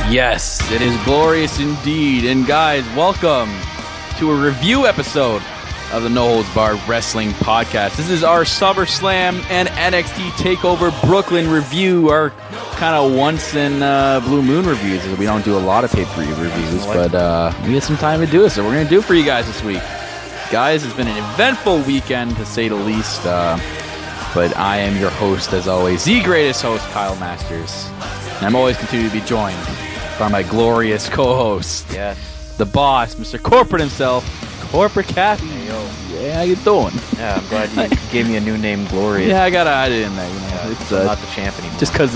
Yes, it is glorious indeed. And guys, welcome to a review episode of the No Holds Barred Wrestling Podcast. This is our SummerSlam and NXT Takeover Brooklyn review, our kind of once in blue moon reviews. We don't do a lot of pay-per-view reviews, but we get some time to do it, so we're going to do it for you guys this week. Guys, it's been an eventful weekend, to say the least, but I am your host, as always, the greatest host, Kyle Masters. And I'm always continue to be joined by my glorious co-host, yes, the boss, Mr. Corporate himself, Corporate Cappy. Hey, yo. Yeah, how you doing? Yeah, I'm glad you gave me a new name, Glorious. Yeah, I gotta add it in there. You know, yeah, it's not the champ anymore. Just because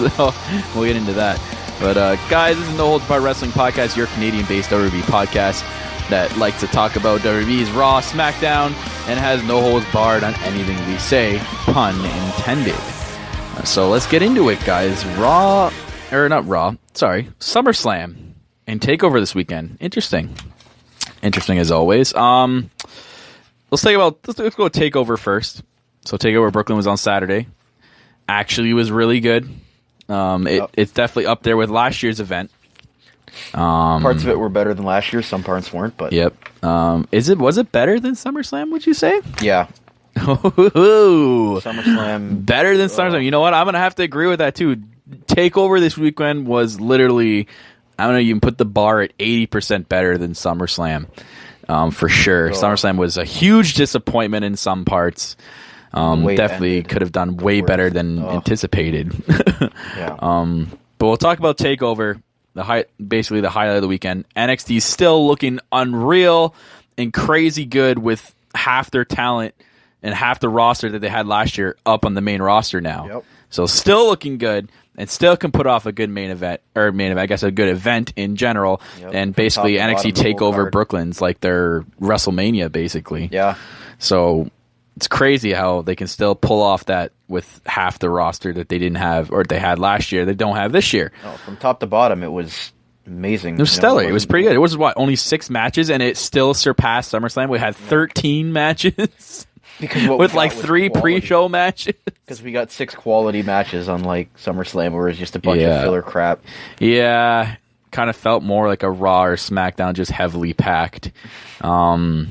we'll get into that. But guys, this is No Holds Barred Wrestling Podcast, your Canadian-based WWE podcast that likes to talk about WWE's Raw, SmackDown, and has no holds barred on anything we say, pun intended. So let's get into it, guys. SummerSlam and Takeover this weekend. Interesting as always. Let's go Takeover first. So Takeover Brooklyn was on Saturday. Actually, was really good. It's definitely up there with last year's event. Parts of it were better than last year. Some parts weren't, but yep. Was it better than SummerSlam? Would you say? Yeah. SummerSlam better than SummerSlam. You know what? I'm gonna have to agree with that too. Takeover this weekend was literally, I don't know, you can put the bar at 80% better than SummerSlam, for sure. SummerSlam was a huge disappointment in some parts. Definitely could have done way better than anticipated. Yeah. But we'll talk about Takeover. Basically the highlight of the weekend. NXT still looking unreal and crazy good with half their talent and half the roster that they had last year up on the main roster now. Yep. So still looking good and still can put off a good main event, I guess a good event in general. Yep. And basically NXT Takeover Brooklyn's like their WrestleMania basically. Yeah. So it's crazy how they can still pull off that with half the roster that they didn't have, or they had last year, they don't have this year. No, from top to bottom, it was amazing. It was stellar. It was pretty good. It was, only 6 matches, and it still surpassed SummerSlam. We had 13 matches with like 3 pre-show matches. Because we got 6 quality matches, unlike SummerSlam, where it was just a bunch of filler crap. Yeah, kind of felt more like a Raw or SmackDown, just heavily packed. But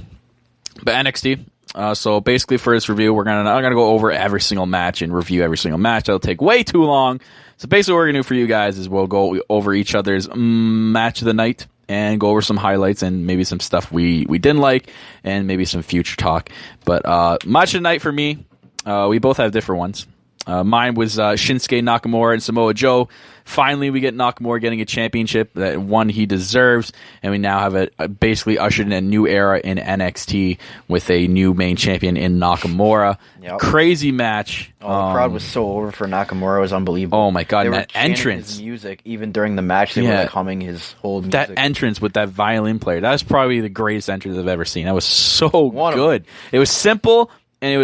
NXT... so basically for this review, I'm gonna go over every single match and review every single match. That'll take way too long. So basically what we're gonna do for you guys is we'll go over each other's match of the night and go over some highlights and maybe some stuff we didn't like and maybe some future talk. But match of the night for me, we both have different ones. Mine was Shinsuke Nakamura and Samoa Joe. Finally, we get Nakamura getting a championship, that one he deserves, and we now have basically ushered in a new era in NXT with a new main champion in Nakamura. Yep. Crazy match. The crowd was so over for Nakamura. It was unbelievable. Oh my god, and that entrance. His music, even during the match, they were like humming his whole music. That entrance with that violin player, that was probably the greatest entrance I've ever seen. That was so good. It was simple, and it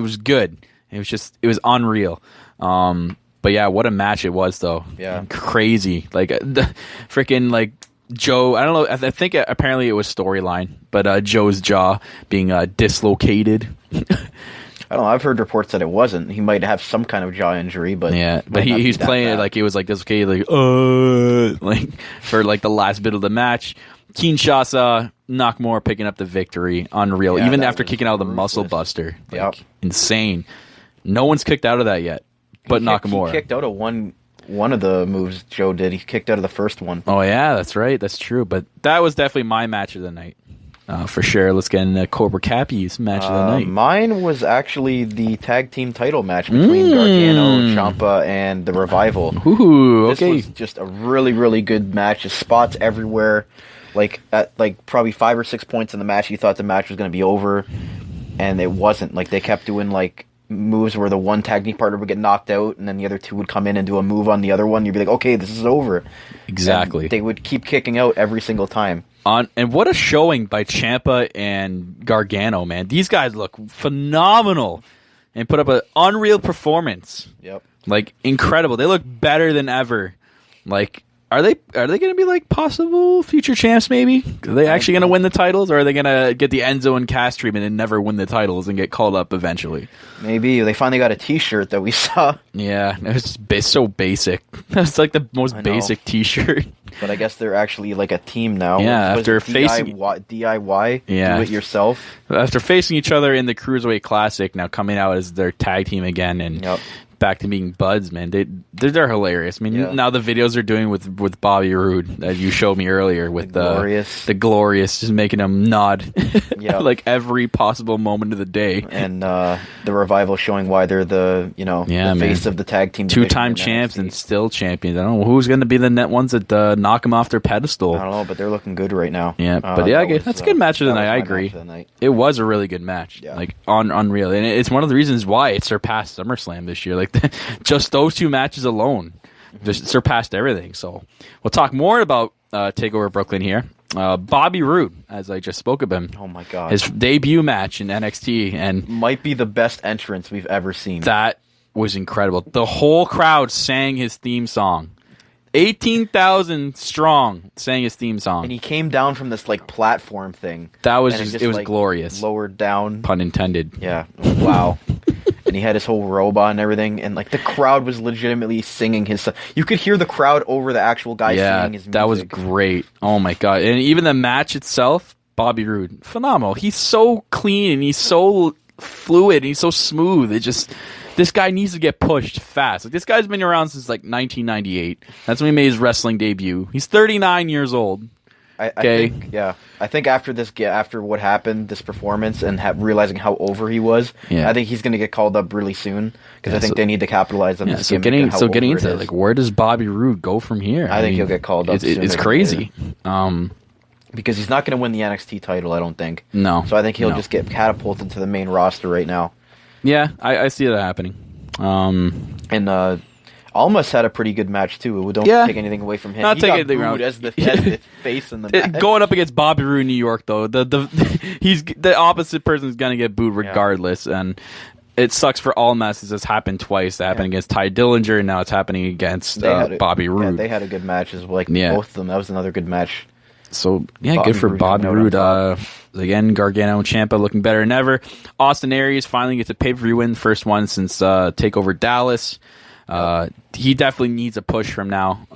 was good. It was unreal. But yeah, what a match it was, though. Yeah. Crazy. Like, the freaking, like, Joe, I don't know, I think apparently it was storyline, but Joe's jaw being dislocated. I don't know, I've heard reports that it wasn't. He might have some kind of jaw injury, but... Yeah, but he's playing it like it was, like, dislocated, like, for, like, the last bit of the match. Kinshasa, Nakamura picking up the victory. Unreal. Yeah, even after kicking out of the Muscle Buster. Like, insane. No one's kicked out of that yet, but Nakamura. He kicked out of one of the moves Joe did. He kicked out of the first one. Oh, yeah, that's right. That's true. But that was definitely my match of the night, for sure. Let's get into Cobra Cappy's match of the night. Mine was actually the tag team title match between Gargano, Ciampa, and The Revival. Ooh, okay. This was just a really, really good match. Just spots everywhere. Like, at probably 5 or 6 points in the match, you thought the match was going to be over, and it wasn't. Like, they kept doing, like, moves where the one tag team partner would get knocked out and then the other two would come in and do a move on the other one. You'd be like, okay, this is over. Exactly. And they would keep kicking out every single time. And what a showing by Ciampa and Gargano, man. These guys look phenomenal and put up an unreal performance. Yep. Like, incredible. They look better than ever. Like, Are they going to be like possible future champs? Maybe are they actually going to win the titles, or are they going to get the Enzo and Cass treatment and never win the titles and get called up eventually? Maybe they finally got a T-shirt that we saw. Yeah, it's so basic. It's like the most basic T-shirt. But I guess they're actually like a team now. Yeah, after facing DIY, do it yourself. After facing each other in the Cruiserweight Classic, now coming out as their tag team again and. Back to being buds, man. They're hilarious. I mean, now the videos they're doing with Bobby Roode that you showed me earlier with the glorious, just making him nod, like every possible moment of the day. And the Revival showing why they're the face of the tag team, 2-time champs and still champions. I don't know who's going to be the net ones that knock them off their pedestal. I don't know, but they're looking good right now. Yeah, but that's a good match of the night. I agree. It was a really good match, like unreal, and it's one of the reasons why it surpassed SummerSlam this year. Like. Just those two matches alone just surpassed everything. So we'll talk more about TakeOver Brooklyn here. Bobby Roode, as I just spoke of him. Oh my God. His debut match in NXT and might be the best entrance we've ever seen. That was incredible. The whole crowd sang his theme song. 18,000 strong sang his theme song. And he came down from this like platform thing. That was it was like, glorious. Lowered down. Pun intended. Yeah. Wow. And he had his whole robe on and everything, and like the crowd was legitimately singing his song. You could hear the crowd over the actual guy singing his music. That was great. Oh my God. And even the match itself, Bobby Roode, phenomenal. He's so clean and he's so fluid and he's so smooth. This guy needs to get pushed fast. Like, this guy's been around since like 1998. That's when he made his wrestling debut. He's 39 years old. I think after what happened, this performance, and realizing how over he was, I think he's going to get called up really soon because I think they need to capitalize on this gimmick. Getting into that, like, where does Bobby Roode go from here? I think he'll get called up. It's crazy. Because he's not going to win the NXT title, I don't think. No. So I think he'll just get catapulted to the main roster right now. Yeah, I see that happening. And Almas had a pretty good match too. Don't take anything away from him. Not he got booed as the face in the match. Going up against Bobby Roode in New York, though, he's the opposite person is going to get booed regardless, and it sucks for Almas. This happened twice. It happened against Ty Dillinger, and now it's happening against Bobby Roode. Yeah, they had a good match as well. Both of them. That was another good match. So good for Bobby Roode. Again, Gargano and Ciampa looking better than ever. Austin Aries finally gets a pay-per-view win, first one since TakeOver Dallas. He definitely needs a push from now.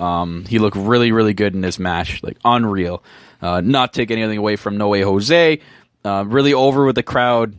He looked really, really good in this match, like unreal. Not taking anything away from No Way Jose. Really over with the crowd.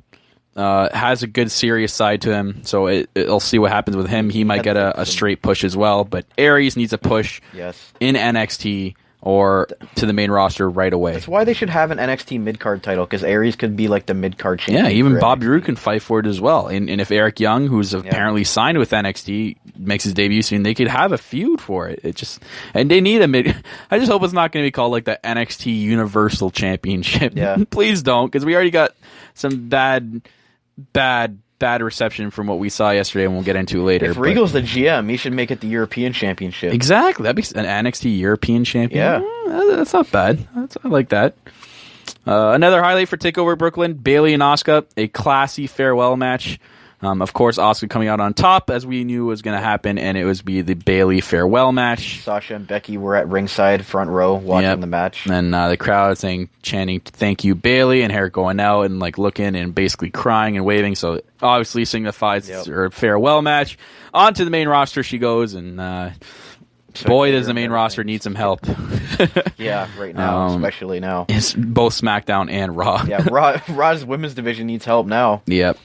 Has a good serious side to him, so it'll see what happens with him. He might get a straight push as well, but Aries needs a push in NXT or to the main roster right away. That's why they should have an NXT mid-card title, because Aries could be like the mid-card champion. Yeah, even Bobby Roode can fight for it as well. And if Eric Young, who's apparently signed with NXT, makes his debut soon, they could have a feud for it. And they need a mid. I just hope it's not going to be called like the NXT Universal Championship. Yeah. Please don't, because we already got some bad reception from what we saw yesterday, and we'll get into later. If Regal's the GM, he should make it the European Championship. Exactly. That'd be an NXT European Champion. Yeah. That's not bad. I like that. Another highlight for TakeOver Brooklyn, Bayley and Asuka, a classy farewell match. Of course, Asuka coming out on top, as we knew was going to happen, and it was the Bayley farewell match. Sasha and Becky were at ringside, front row, watching the match. And the crowd chanting, "Thank you, Bayley," and her going out and like looking and basically crying and waving. So obviously signifies her farewell match. On to the main roster she goes, and boy, does the main roster need some help. Right now, especially now. It's both SmackDown and Raw. Raw's women's division needs help now. Yep.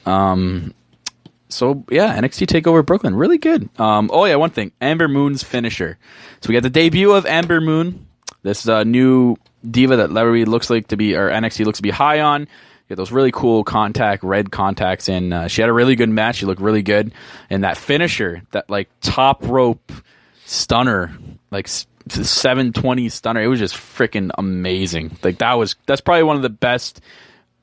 So, NXT TakeOver Brooklyn. Really good. One thing. Ember Moon's finisher. So, we got the debut of Ember Moon. This new diva that Larry looks like to be, or NXT looks to be high on. You get those really cool red contacts in. She had a really good match. She looked really good. And that finisher, that like top rope stunner, like 720 stunner, it was just freaking amazing. Like that's probably one of the best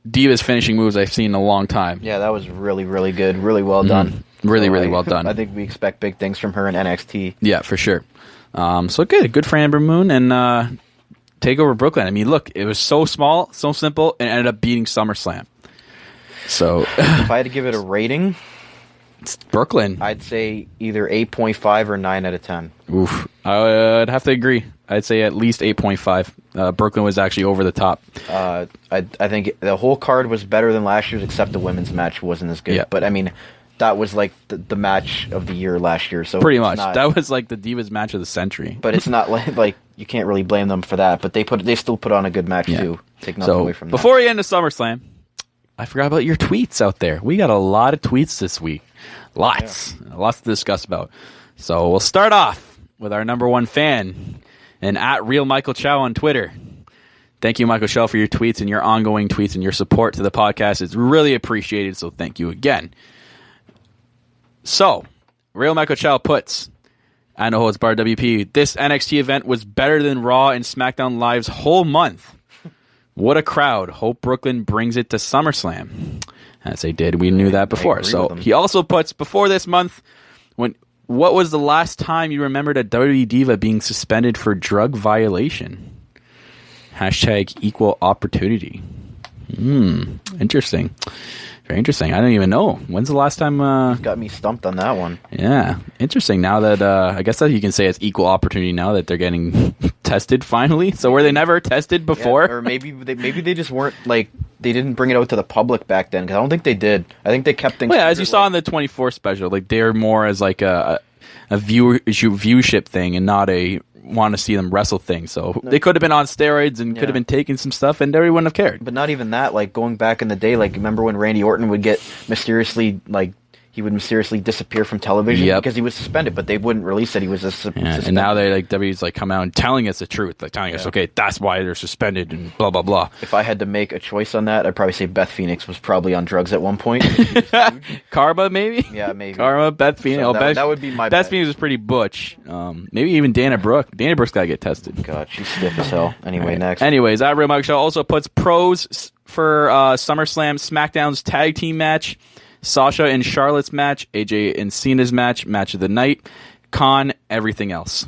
Diva's finishing moves I've seen in a long time. Yeah, that was really, really good. Really well done. Really well done. I think we expect big things from her in NXT. Yeah, for sure. So good for Ember Moon and TakeOver Brooklyn. I mean, look, it was so small, so simple, and ended up beating SummerSlam. So if I had to give it a rating, It's Brooklyn. I'd say either 8.5 or 9 out of 10. Oof. I'd have to agree. I'd say at least 8.5. Brooklyn was actually over the top. I think the whole card was better than last year's, except the women's match wasn't as good. Yeah. But, I mean, that was like the match of the year last year. So pretty much. That was like the Divas match of the century. But it's not like you can't really blame them for that. But they still put on a good match, too. Take nothing away from that. Before we end the SummerSlam, I forgot about your tweets out there. We got a lot of tweets this week. Lots to discuss about. So we'll start off with our number one fan, and at Real Michael Chow on Twitter. Thank you, Michael Chow, for your tweets and your ongoing tweets and your support to the podcast. It's really appreciated, so thank you again. So, Real Michael Chow puts, I know it's Bar WP, this NXT event was better than Raw and SmackDown Live's whole month. What a crowd. Hope Brooklyn brings it to SummerSlam. As they did. We knew that before. So he also puts, before this month, what was the last time you remembered a WWE Diva being suspended for drug violation? Hashtag equal opportunity. Interesting. Very interesting. I don't even know. When's the last time... got me stumped on that one. Yeah. Interesting. Now that... I guess that you can say it's equal opportunity now that they're getting tested finally. So were they never tested before? Yeah, or maybe they just weren't like... They didn't bring it out to the public back then, because I don't think they did. I think they kept things... Well, yeah, as you saw in the 24 special, like they're more as like a viewship thing and not a want to see them wrestle thing. So they could have been on steroids and could have been taking some stuff and everyone would have cared. But not even that. Like going back in the day, like remember when Randy Orton would get mysteriously disappear from television because he was suspended, but they wouldn't release that he was suspended. And now they W's like come out and telling us the truth, like telling us, okay, that's why they're suspended and blah blah blah. If I had to make a choice on that, I'd probably say Beth Phoenix was probably on drugs at one point. Karma, maybe. Yeah, maybe. Karma, Beth Phoenix. So that would be my Beth bet. Phoenix was pretty butch. Maybe even Dana Brooke. Dana Brooke's gotta get tested. God, she's stiff as hell. Anyway, next. Anyways, Real Mike Show also puts pros for SummerSlam SmackDown's tag team match. Sasha and Charlotte's match, AJ and Cena's match of the night, con everything else.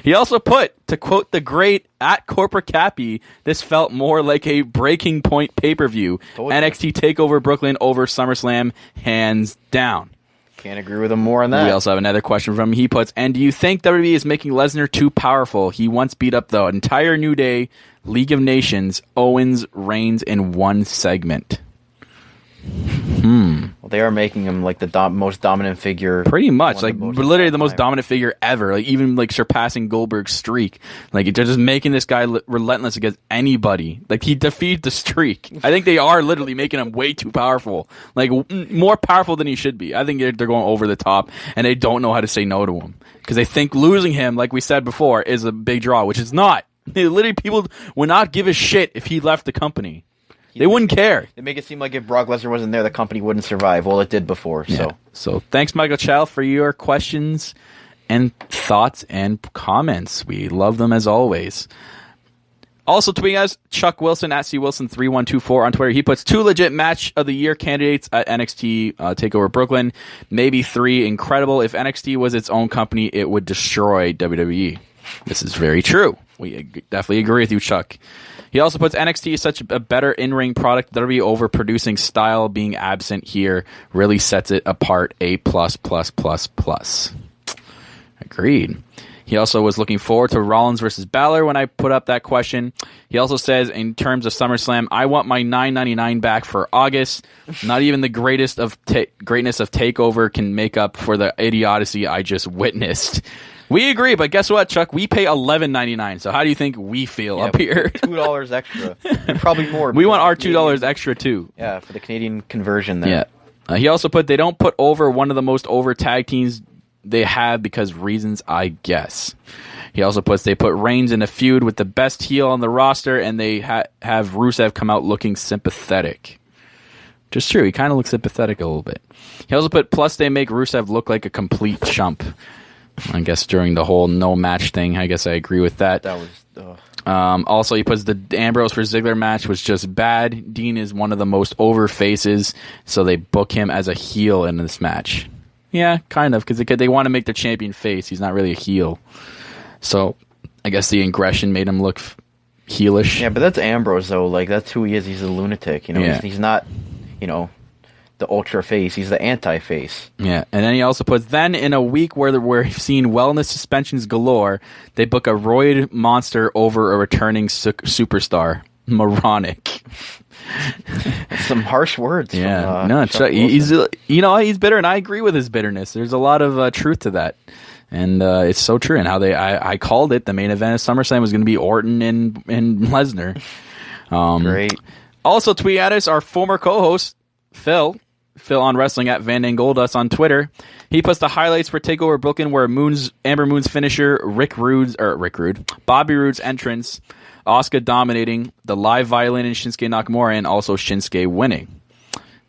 He also put, to quote the great at Corporate Cappy, this felt more like a breaking point pay-per-view. NXT TakeOver Brooklyn over SummerSlam, hands down. Can't agree with him more on that. We also have another question from him. He puts, and do you think WWE is making Lesnar too powerful? He once beat up the entire New Day, League of Nations, Owens, Reigns in one segment. Well, they are making him like the most dominant figure. Pretty much, like literally the most dominant figure ever. Like even like surpassing Goldberg's streak. Like they're just making this guy relentless against anybody. Like he defeated the streak. I think they are literally making him way too powerful. Like more powerful than he should be. I think they're going over the top, and they don't know how to say no to him because they think losing him, like we said before, is a big draw, which is not. Literally, people would not give a shit if he left the company. They wouldn't care. They make it seem like if Brock Lesnar wasn't there, the company wouldn't survive. Well, it did before. So thanks, Michael Chow, for your questions and thoughts and comments. We love them as always. Also tweeting us, Chuck Wilson at CWilson3124 on Twitter. He puts 2 legit match of the year candidates at NXT TakeOver Brooklyn. Maybe 3 incredible. If NXT was its own company, it would destroy WWE. This is very true. We definitely agree with you, Chuck. He also puts NXT is such a better in-ring product. WWE overproducing style being absent here really sets it apart. A++++. Agreed. He also was looking forward to Rollins versus Balor when I put up that question. He also says, in terms of SummerSlam, I want my $9.99 back for August. Not even the greatness of TakeOver can make up for the idiocy I just witnessed. We agree, but guess what, Chuck? We pay $11.99. So how do you think we feel up here? $2 extra, probably more. We want our $2 extra too. Yeah, for the Canadian conversion there. Yeah. He also put, they don't put over one of the most over tag teams they have because reasons, I guess. He also puts, they put Reigns in a feud with the best heel on the roster, and they have Rusev come out looking sympathetic. Just true. He kind of looks sympathetic a little bit. He also put, plus they make Rusev look like a complete chump. I guess during the whole no match thing, I guess I agree with that. That was... Also, he puts the Ambrose for Ziggler match was just bad. Dean is one of the most over faces, so they book him as a heel in this match. Yeah, kind of, because they want to make the champion face. He's not really a heel. So, I guess the aggression made him look heelish. Yeah, but that's Ambrose, though. Like, that's who he is. He's a lunatic. You know, he's not, the ultra face. He's the anti-face. Yeah, and then he also puts, then in a week where we're seeing wellness suspensions galore, they book a roid monster over a returning superstar. Moronic. Some harsh words. Yeah, he's bitter, and I agree with his bitterness. There's a lot of truth to that, and it's so true. And how I called it. The main event of SummerSlam was going to be Orton and Lesnar. Great. Also, tweet at us our former co-host Phil on wrestling at Van Goldust on Twitter. He puts the highlights for Takeover Brooklyn, where Amber Moon's finisher, Bobby Roode's entrance, Asuka dominating, the live violin in Shinsuke Nakamura, and also Shinsuke winning.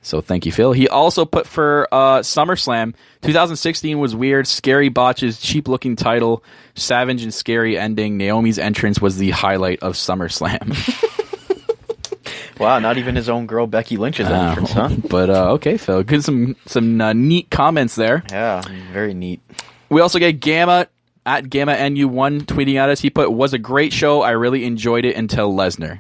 So thank you, Phil. He also put for SummerSlam, 2016 was weird, scary botches, cheap-looking title, savage and scary ending. Naomi's entrance was the highlight of SummerSlam. Wow, not even his own girl Becky Lynch's entrance, huh? But okay, Phil. Good, some neat comments there. Yeah, very neat. We also get Gamma at GammaNU1 tweeting at us. He put, was a great show. I really enjoyed it until Lesnar.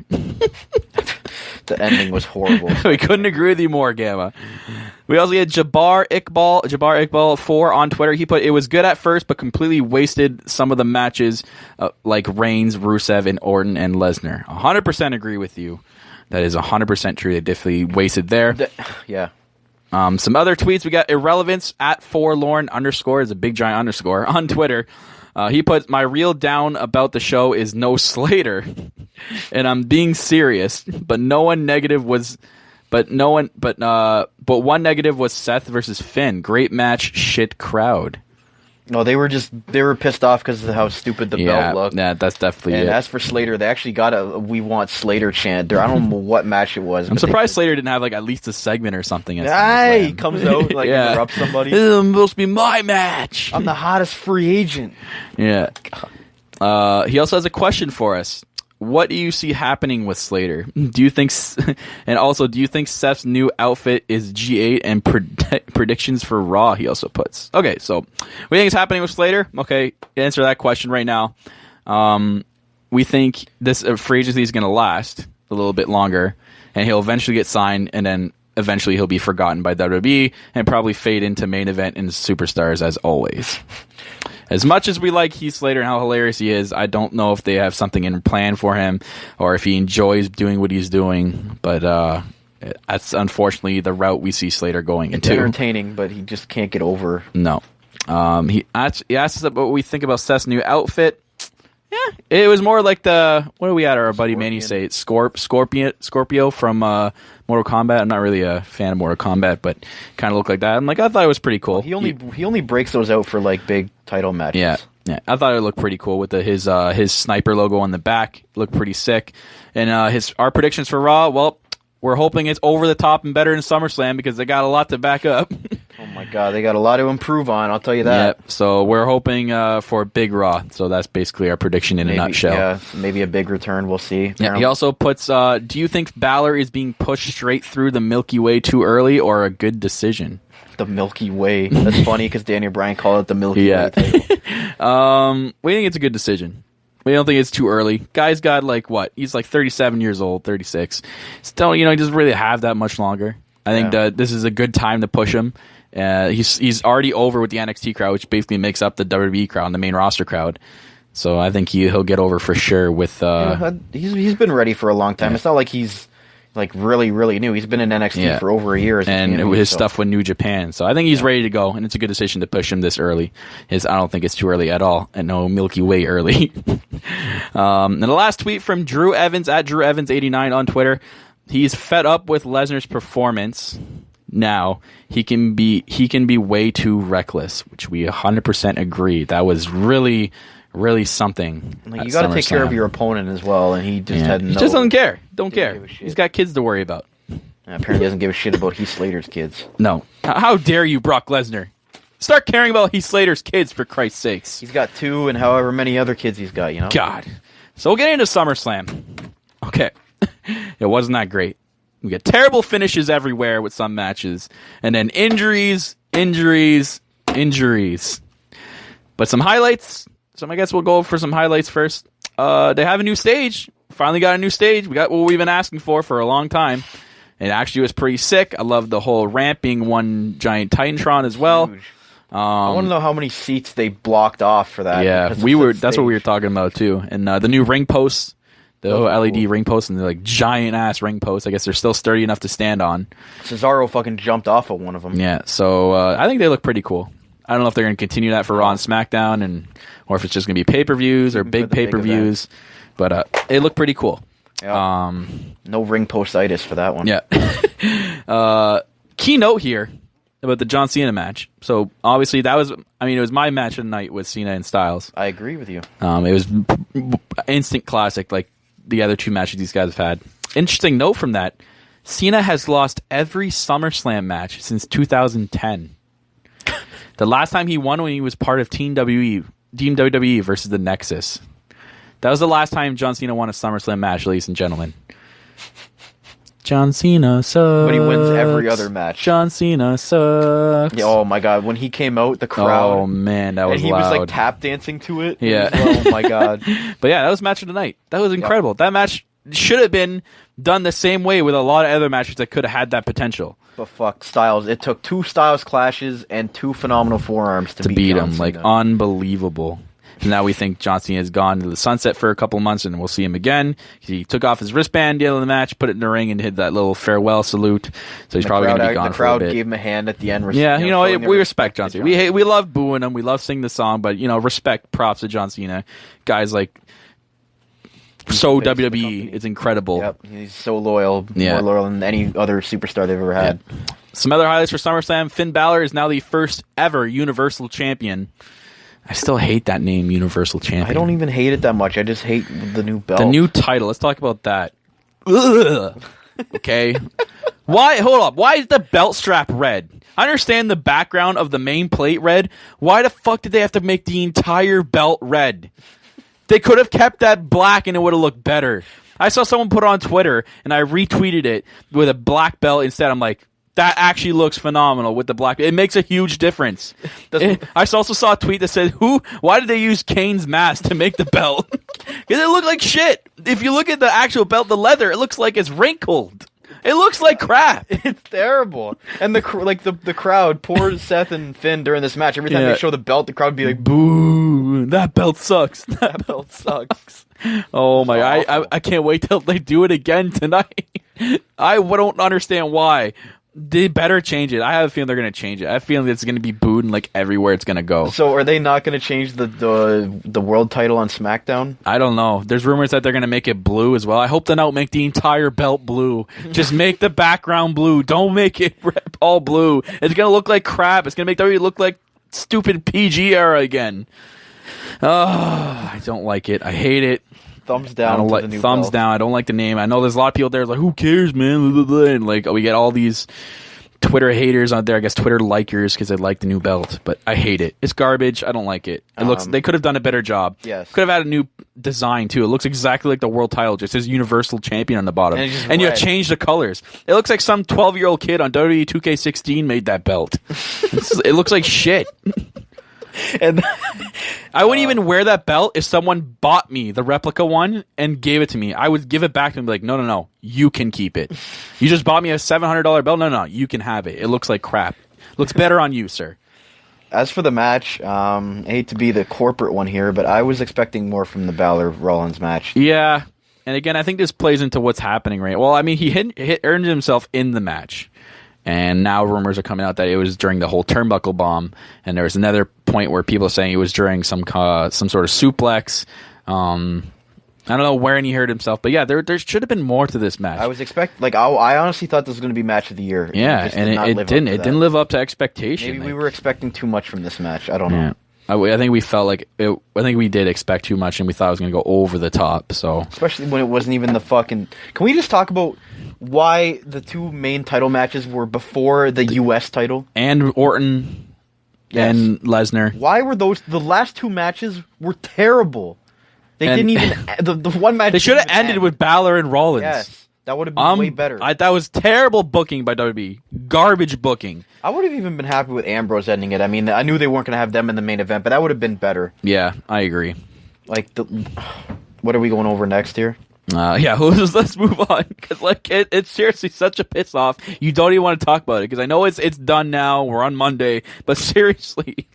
The ending was horrible. We couldn't agree with you more, Gamma. We also get Jabbar Iqbal 4 on Twitter. He put, it was good at first, but completely wasted some of the matches like Reigns, Rusev, and Orton and Lesnar. 100% agree with you. That is 100% true. They definitely wasted there. Yeah. Some other tweets. We got Irrelevance at Forlorn _ is a big giant underscore on Twitter. He put, my real down about the show is no Slater. And I'm being serious, but one negative was Seth versus Finn. Great match, shit crowd. No, they were pissed off because of how stupid the belt looked. Yeah, that's definitely it. And as for Slater, they actually got a "We Want Slater" chant there. I don't know what match it was. I'm surprised Slater didn't have like at least a segment or something. He comes out like interrupts somebody. This is supposed to be my match. I'm the hottest free agent. Yeah. He also has a question for us. What do you see happening with Slater? Do you think Seth's new outfit is G8 and predictions for Raw? He also puts. Okay, so what do you think is happening with Slater? Okay, answer that question right now. We think this free agency is going to last a little bit longer, and he'll eventually get signed, and then eventually he'll be forgotten by WWE and probably fade into main event and superstars as always. As much as we like Heath Slater and how hilarious he is, I don't know if they have something in plan for him or if he enjoys doing what he's doing. But that's unfortunately the route we see Slater going into. It's entertaining, but he just can't get over. No. He asked us what we think about Seth's new outfit. Yeah, it was more like what do we had our buddy Manny say? Scorpio from Mortal Kombat. I'm not really a fan of Mortal Kombat, but kind of looked like that. I thought it was pretty cool. Well, he only breaks those out for like big title matches. Yeah. I thought it looked pretty cool with his sniper logo on the back. It looked pretty sick. And our predictions for Raw. Well, we're hoping it's over the top and better than SummerSlam because they got a lot to back up. Oh my God, they got a lot to improve on, I'll tell you that. Yep. So we're hoping for a big Raw. So that's basically our prediction in a nutshell. Yeah, maybe a big return, we'll see. Yeah, he also puts, do you think Balor is being pushed straight through the Milky Way too early or a good decision? The Milky Way. That's funny because Daniel Bryan called it the Milky Way title. We think it's a good decision. We don't think it's too early. Guy's got he's like 37 years old, 36. Still, he doesn't really have that much longer. I think this is a good time to push him. He's already over with the NXT crowd, which basically makes up the WWE crowd and the main roster crowd. So I think he'll get over for sure with... he's been ready for a long time. Yeah. It's not like he's really, really new. He's been in NXT for over a year. And his stuff with New Japan. So I think he's ready to go, and it's a good decision to push him this early. I don't think it's too early at all, and no Milky Way early. And the last tweet from Drew Evans at DrewEvans89 on Twitter. He's fed up with Lesnar's performance. Now he can be way too reckless, which we 100% agree. That was really, really something. You got to take care of your opponent as well, and he just had no. He just doesn't care. Don't care. He's got kids to worry about. Apparently, doesn't give a shit about Heath Slater's kids. No. How dare you, Brock Lesnar? Start caring about Heath Slater's kids, for Christ's sakes. He's got 2 and however many other kids he's got. God. So we'll get into SummerSlam. Okay. It wasn't that great. We get terrible finishes everywhere with some matches. And then injuries. But some highlights. So I guess we'll go for some highlights first. They have a new stage. Finally got a new stage. We got what we've been asking for a long time. It actually was pretty sick. I love the whole ramp being one giant Titantron as well. Huge. I want to know how many seats they blocked off for that. Yeah, that's what we were talking about too. And the new ring posts, the LED ring posts, and they're like giant ass ring posts. I guess they're still sturdy enough to stand on. Cesaro fucking jumped off of one of them. Yeah, so I think they look pretty cool. I don't know if they're going to continue that for Raw and SmackDown, or if it's just going to be pay-per-views or big pay-per-views. But they look pretty cool. Yep. No ring postitis for that one. Yeah. Keynote here about the John Cena match. So obviously it was my match of the night with Cena and Styles. I agree with you. It was instant classic, like the other two matches these guys have had. Interesting note from that: Cena has lost every SummerSlam match since 2010. The last time he won when he was part of Team WWE versus the Nexus. That was the last time John Cena won a SummerSlam match, ladies and gentlemen. John Cena sucks. But he wins every other match. John Cena sucks. Yeah, oh my god, when he came out, the crowd. Oh man, that was loud. And he loud. was like tap dancing to it. Yeah. Oh my god. But yeah, that was match of the night. That was incredible. Yep. That match should have been done the same way with a lot of other matches that could have had that potential. But fuck, Styles. It took 2 Styles clashes and 2 phenomenal forearms to beat him. Like, unbelievable. And now we think John Cena has gone to the sunset for a couple months, and we'll see him again. He took off his wristband at the end of the match, put it in the ring, and hit that little farewell salute. So he's probably going to be gone for a bit. The crowd gave him a hand at the end. Yeah, we respect John Cena. We love booing him. We love singing the song, but, respect, props to John Cena. Guys like... So WWE, it's incredible. Yep, he's so loyal, more loyal than any other superstar they've ever had. Yeah. Some other highlights for SummerSlam: Finn Balor is now the first ever Universal Champion. I still hate that name, Universal Champion. I don't even hate it that much. I just hate the new belt. The new title. Let's talk about that. Ugh. Okay. Why? Hold up. Why is the belt strap red? I understand the background of the main plate red. Why the fuck did they have to make the entire belt red? They could have kept that black and it would have looked better. I saw someone put it on Twitter and I retweeted it with a black belt instead. I'm like, that actually looks phenomenal with the black. It makes a huge difference. I also saw a tweet that said, why did they use Kane's mask to make the belt? Because it looked like shit. If you look at the actual belt, the leather, it looks like it's wrinkled. It looks like crap. It's terrible. And the crowd, poor Seth and Finn during this match, every time they show the belt, the crowd would be like, boo, that belt sucks. That belt sucks. Oh my, I can't wait till they do it again tonight. I don't understand why. They better change it. I have a feeling they're going to change it. I have a feeling it's going to be booed and like everywhere it's going to go. So are they not going to change the world title on SmackDown? I don't know. There's rumors that they're going to make it blue as well. I hope they don't make the entire belt blue. Just make the background blue. Don't make it all blue. It's going to look like crap. It's going to make WWE look like stupid PG era again. Oh, I don't like it. I hate it. Thumbs down. Thumbs down. I don't like the name. I know there's a lot of people there like, who cares, man? And like, we get all these Twitter haters out there. I guess Twitter likers because they like the new belt, but I hate it. It's garbage. I don't like it. It looks. They could have done a better job. Yes. Could have had a new design too. It looks exactly like the world title. Just says Universal Champion on the bottom, and you have changed the colors. It looks like some 12-year-old kid on WWE 2K16 made that belt. It looks like shit. And I wouldn't even wear that belt if someone bought me the replica one and gave it to me. I would give it back to them and be like, no, you can keep it. You just bought me a $700 belt? No, you can have it. It looks like crap. Looks better on you, sir. As for the match, I hate to be the corporate one here, but I was expecting more from the Balor-Rollins match. Yeah, and again, I think this plays into what's happening right. Well, I mean, he earned himself in the match. And now rumors are coming out that it was during the whole turnbuckle bomb, and there was another point where people are saying it was during some sort of suplex. I don't know where he hurt himself, but yeah, there should have been more to this match. I was I honestly thought this was going to be match of the year. Yeah, it didn't. It didn't live up to expectation. Maybe we were expecting too much from this match. I don't know. I think we felt like I think we did expect too much, and we thought it was going to go over the top. So especially when it wasn't even the fucking. Can we just talk about why the two main title matches were before the U.S. title and Orton and Lesnar? Why were the last two matches were terrible? They didn't even the one match. They should have ended with Balor and Rollins. Yes. That would have been way better. That was terrible booking by WWE. Garbage booking. I would have even been happy with Ambrose ending it. I mean, I knew they weren't going to have them in the main event, but that would have been better. Yeah, I agree. Like, what are we going over next here? Yeah, let's move on because like it's seriously such a piss off. You don't even want to talk about it because I know it's done now. We're on Monday, but seriously,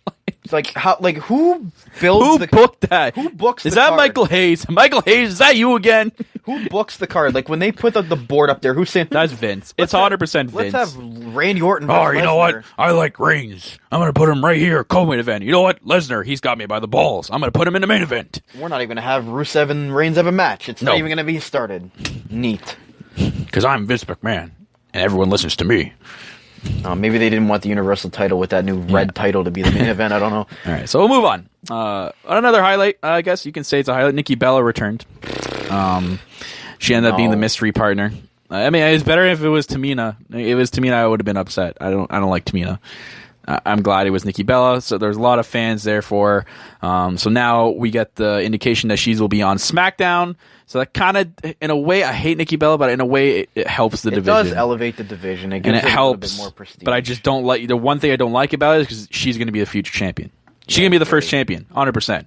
it's like how like who builds booked that? Who books? Is the that card? Michael Hayes? Michael Hayes, is that you again? Who books the card? Like when they put the board up there, who's saying that's Vince? It's 100% Vince. Let's have Randy Orton. Oh, you know Lesnar. what? I like Reigns. I'm gonna put him right here, co-main event. You know what? Lesnar, he's got me by the balls. I'm gonna put him in the main event. We're not even gonna have Rusev and Reigns have a match. It's not even gonna be started. Neat. Because I'm Vince McMahon, and everyone listens to me. Maybe they didn't want the Universal title with that new red title to be the main event. I don't know. All right, so we'll move on. Another highlight, I guess you can say it's a highlight. Nikki Bella returned. She ended up being the mystery partner. I mean, it's better if it was Tamina. If it was Tamina, I would have been upset. I don't like Tamina. I'm glad it was Nikki Bella. So there's a lot of fans there for her. So now we get the indication that she will be on SmackDown. So that kind of, in a way, I hate Nikki Bella, but in a way, it helps the division. It does elevate the division. It gives and it helps, a little bit more prestige. But I just don't like, the one thing I don't like about it is because she's going to be the future champion. She's going to be the first champion, 100%.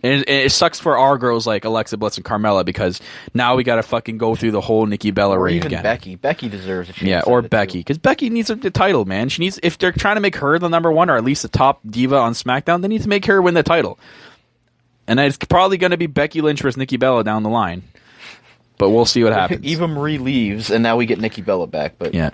And it sucks for our girls like Alexa Bliss and Carmella because now we got to fucking go through the whole Nikki Bella reign even again. Becky. Becky deserves a chance. Yeah, or Becky. Because Becky needs the title, man. She needs, if they're trying to make her the number one or at least the top diva on SmackDown, they need to make her win the title. And it's probably going to be Becky Lynch versus Nikki Bella down the line. But we'll see what happens. Eva Marie leaves, and now we get Nikki Bella back. But yeah.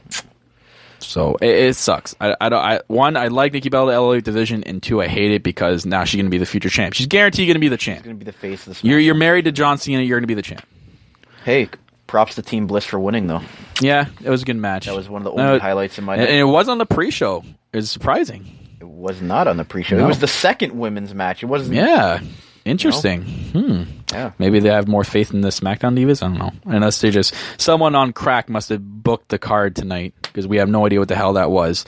So it sucks. One, I like Nikki Bella to elevate division, and two, I hate it because now she's going to be the future champ. She's guaranteed going to be the champ. She's going to be the face of the. You're married to John Cena. You're going to be the champ. Hey, props to Team Bliss for winning, though. Yeah, it was a good match. That was one of the only highlights in my. And it was on the pre-show. It was surprising. It was not on the pre-show. No. It was the second women's match. It wasn't. Yeah. Interesting. Yeah. Maybe they have more faith in the SmackDown divas. I don't know. Unless they just someone on crack must have booked the card tonight because we have no idea what the hell that was.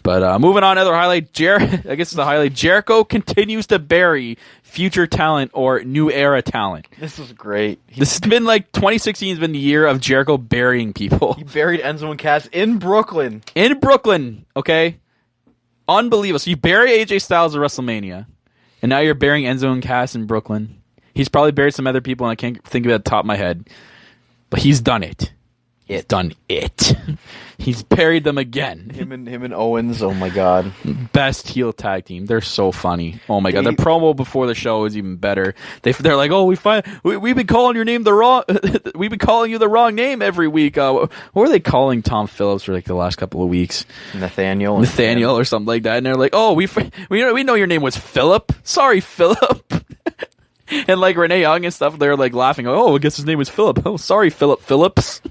But moving on, another highlight. I guess it's the highlight. Jericho continues to bury future talent or new era talent. This was great. This has been like 2016 has been the year of Jericho burying people. He buried Enzo and Cass in Brooklyn. In Brooklyn, okay? Unbelievable. So you bury AJ Styles at WrestleMania. And now you're burying Enzo and Cass in Brooklyn. He's probably buried some other people, and I can't think of it at the top of my head. But he's done it. He's done it. He's buried them again. Him and Owens. Oh my god. Best heel tag team. They're so funny. Oh my god. The promo before the show is even better. They're like, oh, we've been calling your name we've been calling you the wrong name every week. What were they calling Tom Phillips for like the last couple of weeks? Nathaniel or something like that. And they're like, oh, we know your name was Philip. Sorry, Philip. And like Renee Young and stuff, they're like laughing. Oh, I guess his name was Philip. Oh, sorry, Philip Phillips.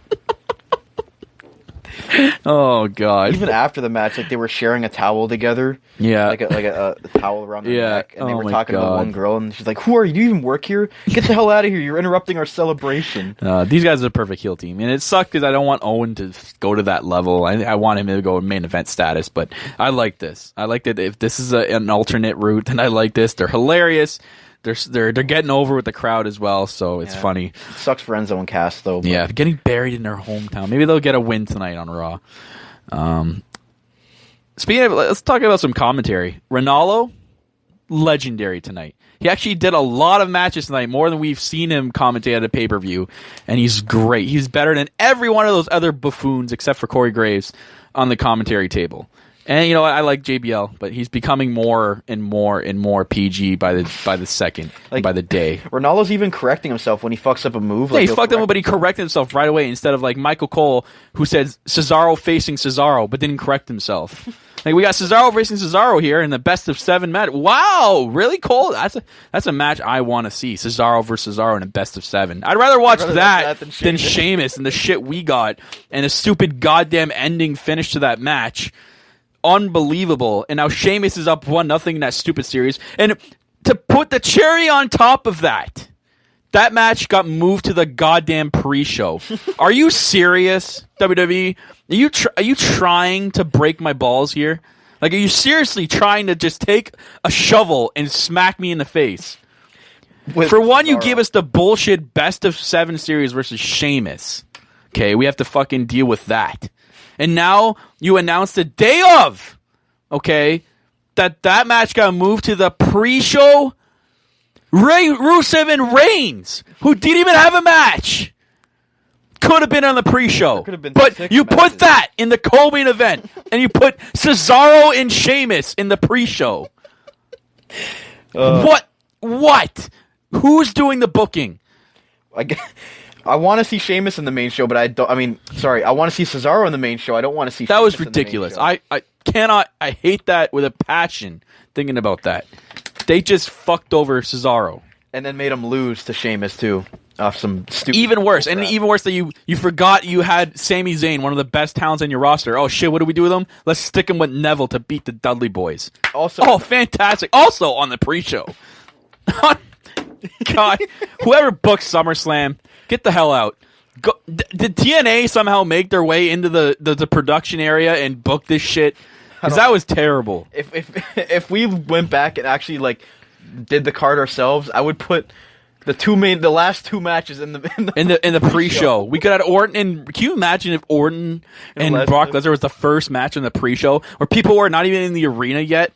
Oh god! Even after the match, like they were sharing a towel together. Yeah, like a towel around their neck, and they were talking to one girl, and she's like, "Who are you? Do you even work here? Get the hell out of here! You're interrupting our celebration." These guys are a perfect heel team, and it sucked because I don't want Owen to go to that level. I want him to go main event status, but I like this. I like that if this is an alternate route, then I like this. They're hilarious. They're getting over with the crowd as well, so it's funny. It sucks for Enzo and Cass though. But. Yeah, getting buried in their hometown. Maybe they'll get a win tonight on Raw. Speaking of, let's talk about some commentary. Ronaldo, legendary tonight. He actually did a lot of matches tonight, more than we've seen him commentate at a pay-per-view, and he's great. He's better than every one of those other buffoons, except for Corey Graves, on the commentary table. And you know what? I like JBL, but he's becoming more and more and more PG by the second, like, by the day. Ronaldo's even correcting himself when he fucks up a move. Yeah, he fucked up, but he corrected himself right away instead of like Michael Cole, who said Cesaro facing Cesaro, but didn't correct himself. Like we got Cesaro facing Cesaro here in the best of 7 match. Wow, really, Cole? That's a match I want to see. Cesaro versus Cesaro in a best of 7. I'd rather watch that than Sheamus and the shit we got and a stupid goddamn ending finish to that match. Unbelievable. And now Sheamus is up 1-0 in that stupid series. And to put the cherry on top of that match got moved to the goddamn pre-show. Are you serious, WWE? Are you trying to break my balls here? Like, are you seriously trying to just take a shovel and smack me in the face? For one, you gave us the bullshit best of 7 series versus Sheamus. Okay, we have to fucking deal with that. And now you announced the day of, okay, that match got moved to the pre-show. Rusev and Reigns, who didn't even have a match, Could have been on the pre-show. Could have been but 6 you matches. put that in the co-main event, and you put Cesaro and Sheamus in the pre-show. What? Who's doing the booking? I want to see Sheamus in the main show, but I don't. I mean, sorry, I want to see Cesaro in the main show. I don't want to see. That Sheamus was in the main ridiculous. show. I cannot. I hate that with a passion. Thinking about that, they just fucked over Cesaro. And then made him lose to Sheamus too, off some stupid. Even worse, crap. and even worse that you forgot you had Sami Zayn, one of the best talents in your roster. Oh shit, what do we do with him? Let's stick him with Neville to beat the Dudley Boys. Also, Oh, fantastic! Also on the pre-show. God, whoever booked SummerSlam, get the hell out. Did TNA somehow make their way into the production area and book this shit? Because that was terrible. If we went back and actually like did the card ourselves, I would put the last 2 matches in the pre-show. We could have Orton and can you imagine if Orton and Brock Lesnar was the first match in the pre-show where people were not even in the arena yet?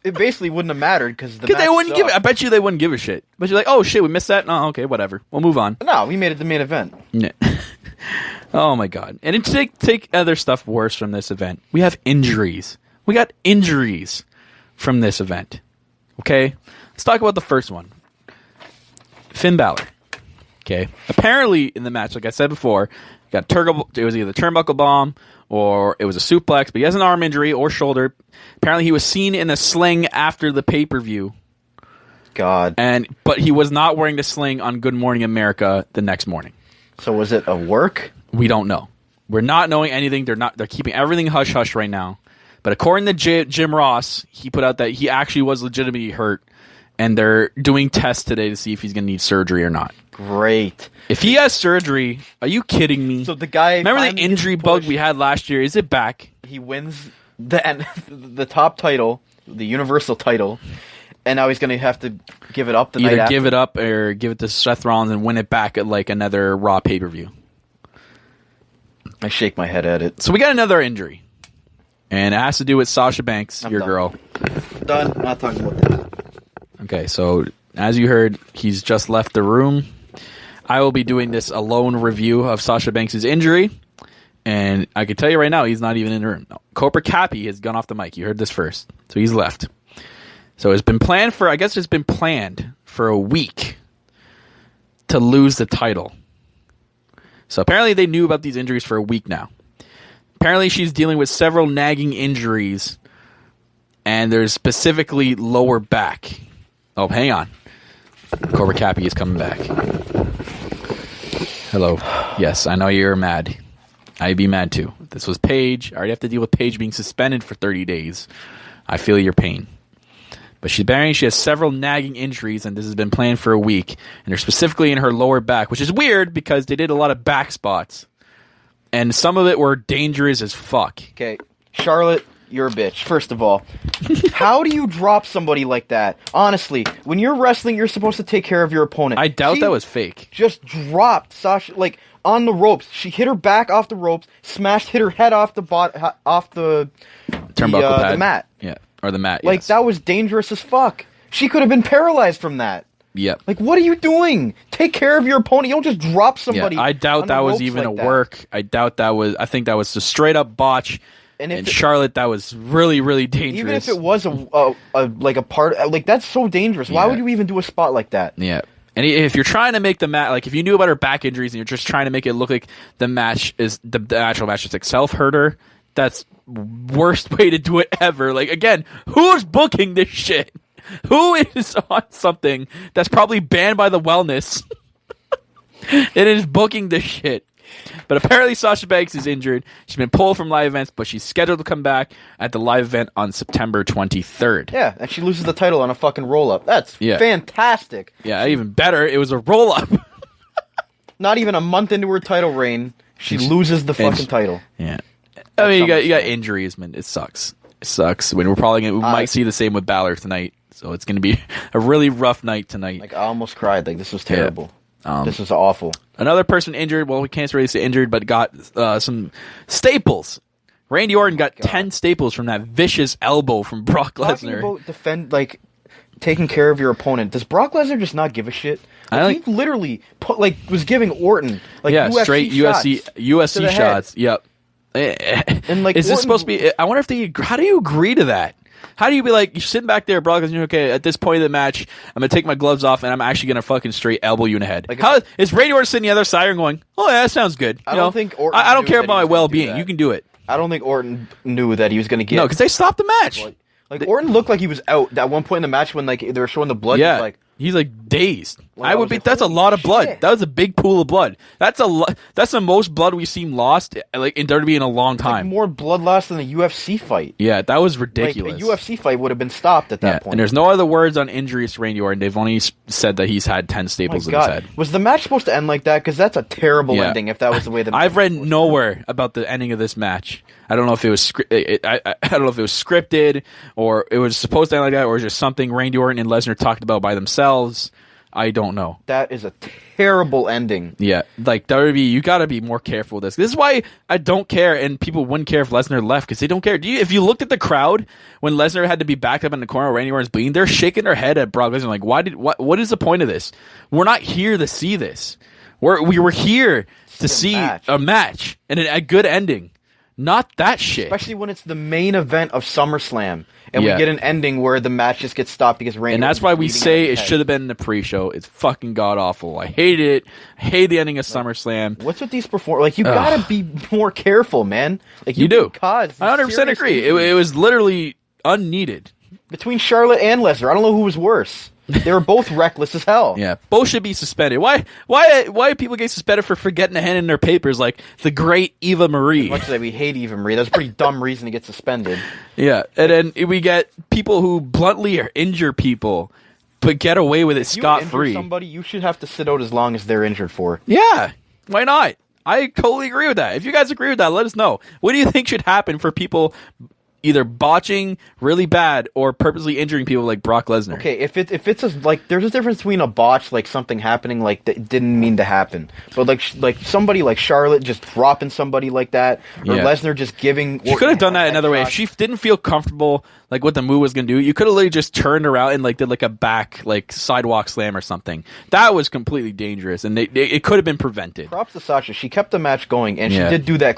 It basically wouldn't have mattered because they wouldn't give it. I bet you they wouldn't give a shit. But you're like, oh shit, we missed that. No, okay, whatever. We'll move on. No, we made it the main event. Yeah. Oh my god! And to take other stuff worse from this event, we have injuries. We got injuries from this event. Okay, let's talk about the first one. Finn Balor. Okay, apparently in the match, like I said before, it was either turnbuckle bomb or it was a suplex, but he has an arm injury or shoulder. Apparently he was seen in a sling after the pay-per-view. God. But he was not wearing the sling on Good Morning America the next morning. So was it a work? We don't know. We're not knowing anything. They're keeping everything hush-hush right now. But according to Jim Ross, he put out that he actually was legitimately hurt, and they're doing tests today to see if he's going to need surgery or not. Great. If he has surgery, are you kidding me? So the guy... Remember the injury bug we had last year? Is it back? He wins the top title, the Universal title, and now he's going to have to give it up the night Either after. give it up or give it to Seth Rollins and win it back at like another Raw pay-per-view. I shake my head at it. So we got another injury. And it has to do with Sasha Banks, your done. girl. Done. I'm not talking about that. Okay, so as you heard, he's just left the room. I will be doing this alone review of Sasha Banks' injury. And I can tell you right now, he's not even in the room. No. Cobra Cappy has gone off the mic. You heard this first. So he's left. So it's been planned for a week to lose the title. So apparently they knew about these injuries for a week now. Apparently she's dealing with several nagging injuries, and there's specifically lower back. Oh, hang on. Cobra Cappy is coming back. Hello. Yes, I know you're mad. I'd be mad too. If this was Paige, I already have to deal with Paige being suspended for 30 days. I feel your pain. But she has several nagging injuries, and this has been planned for a week, and they're specifically in her lower back, which is weird because they did a lot of back spots. And some of it were dangerous as fuck. Okay, Charlotte, you're a bitch. First of all, how do you drop somebody like that? Honestly, when you're wrestling, you're supposed to take care of your opponent. I doubt that was fake. Just dropped Sasha like on the ropes. She hit her back off the ropes, hit her head off the Turnbuckle pad. the mat. Yeah, or the mat. Like yes. that was dangerous as fuck. She could have been paralyzed from that. Yep. Like, what are you doing? Take care of your opponent. You don't just drop somebody. Yeah, I doubt that was even a work. I doubt that was. I think that was a straight up botch. And Charlotte, that was really, really dangerous. Even if it was a part, like that's so dangerous. Why would you even do a spot like that? Yeah. And if you're trying to make the match, like if you knew about her back injuries and you're just trying to make it look like the match is the actual match is like self-hurt her, that's worst way to do it ever. Like again, who's booking this shit? Who is on something that's probably banned by the wellness? It is booking this shit. But apparently Sasha Banks is injured. She's been pulled from live events, but she's scheduled to come back at the live event on September 23rd. Yeah, and she loses the title on a fucking roll-up. That's fantastic. Yeah, even better, it was a roll-up. Not even a month into her title reign, she loses the fucking title. Yeah. I mean, you got injuries, man. It sucks. It sucks. We might see the same with Balor tonight. So it's going to be a really rough night tonight. Like, I almost cried. Like, this was terrible. Yeah. This was awful. Another person injured, well, we can't really say injured, but got some staples. Randy Orton got 10 staples from that vicious elbow from Brock Lesnar. Talking about taking care of your opponent. Does Brock Lesnar just not give a shit? He literally was giving Orton UFC straight UFC shots. Yep. And is this supposed to be? I wonder if how do you agree to that? How do you be like, you're sitting back there, Brock Lesnar, okay, at this point of the match, I'm going to take my gloves off and I'm actually going to fucking straight elbow you in the head. Is Randy Orton sitting the other side and going, oh yeah, that sounds good. I don't think Orton I don't care about my well-being. You can do it. I don't think Orton knew that he was going to get... No, because they stopped the match. Orton looked like he was out at one point in the match when they were showing the blood. Yeah. He's dazed. That's a lot of blood. That was a big pool of blood. That's the most blood we've seen lost in WWE in a long time. More blood lost than a UFC fight. Yeah, that was ridiculous. A UFC fight would have been stopped at that point. And there's no other words on injuries to Randy Orton. They've only said that he's had 10 staples in his head. Was the match supposed to end like that? Because that's a terrible ending. If that was the way the I've read nowhere about the ending of this match. I don't know if it was I don't know if it was scripted or it was supposed to end like that, or just something Randy Orton and Lesnar talked about by themselves. I don't know. That is a terrible ending. Yeah, WWE, you got to be more careful with this. This is why I don't care, and people wouldn't care if Lesnar left, because they don't care. If you looked at the crowd when Lesnar had to be backed up in the corner, Randy Orton's bleeding, they're shaking their head at Brock Lesnar what is the point of this? We're not here to see this. We were here to see a match and a good ending. Not that shit. Especially when it's the main event of SummerSlam. And we get an ending where the match just gets stopped because Randy... And that's why we say it should have been in the pre-show. It's fucking god-awful. I hate it. I hate the ending of SummerSlam. What's with these performers? You gotta be more careful, man. You do. I 100% agree. It was literally unneeded. Between Charlotte and Lesnar, I don't know who was worse. They were both reckless as hell. Yeah, both should be suspended. Why people get suspended for forgetting to hand in their papers like the great Eva Marie? As much as we hate Eva Marie, that's a pretty dumb reason to get suspended. Yeah, and then we get people who bluntly injure people, but get away with it scot-free. Somebody, you should have to sit out as long as they're injured for. Yeah, why not? I totally agree with that. If you guys agree with that, let us know. What do you think should happen for people either botching really bad or purposely injuring people like Brock Lesnar? Okay, if it's there's a difference between a botch, something happening that didn't mean to happen, but somebody like Charlotte just dropping somebody like that, or Lesnar just giving. She could have done that another way. If she didn't feel comfortable what the move was gonna do, you could have literally just turned around and did a back sidewalk slam or something. That was completely dangerous, and it could have been prevented. Props to Sasha. She kept the match going, and she did do that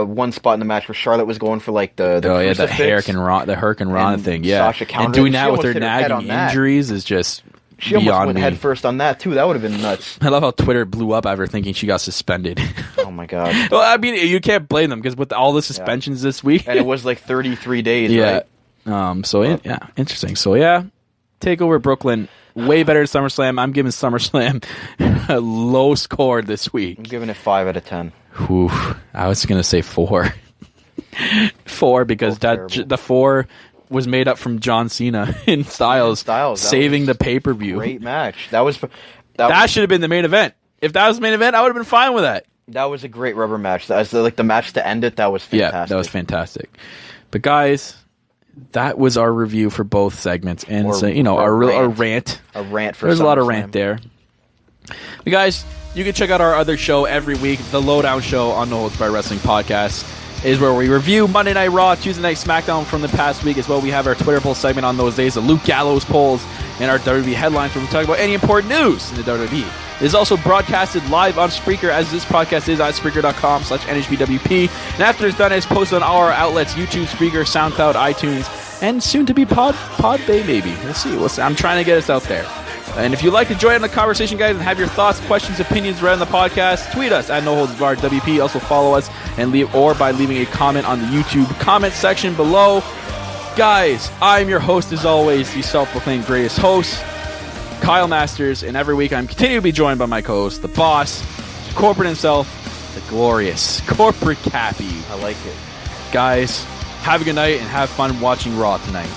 one spot in the match where Charlotte was going for the Hurricane Rana thing, Sasha and doing that with her nagging injuries is just she almost went head first on that too. That would have been nuts. I love how Twitter blew up after thinking she got suspended. Oh my god. Well, I mean, you can't blame them because with all the suspensions this week, and it was 33 days. Right? Interesting. So Takeover Brooklyn, way better than SummerSlam. I'm giving SummerSlam a low score this week. I'm giving it 5 out of 10. Oof, I was gonna say 4. 4 because the 4 was made up from John Cena and Styles saving the pay-per-view. Great match. That should have been the main event. If that was the main event, I would have been fine with that. That was a great rubber match. That was the match to end it. That was fantastic. Yeah, that was fantastic. But guys, that was our review for both segments, and our rant. A rant for there's a lot of rant there. But guys, you can check out our other show every week, the Lowdown Show on No Holds Barred Wrestling Podcast. Is where we review Monday Night Raw, Tuesday Night SmackDown from the past week, as well. We have our Twitter poll segment on those days, the Luke Gallows polls, and our WWE headlines where we talk about any important news in the WWE. It is also broadcasted live on Spreaker, as this podcast is at Spreaker.com/NHBWP. And after it's done, it's posted on our outlets, YouTube, Spreaker, SoundCloud, iTunes, and soon to be Podbay, maybe. We'll see. I'm trying to get us out there. And if you'd like to join in the conversation, guys, and have your thoughts, questions, opinions read on the podcast, tweet us at noholdsbarredwp. Also follow us by leaving a comment on the YouTube comment section below. Guys, I'm your host, as always, the self-proclaimed greatest host, Kyle Masters, and every week I'm continuing to be joined by my co-host, the boss, corporate himself, the glorious corporate Cappy. I like it. Guys, have a good night and have fun watching Raw tonight.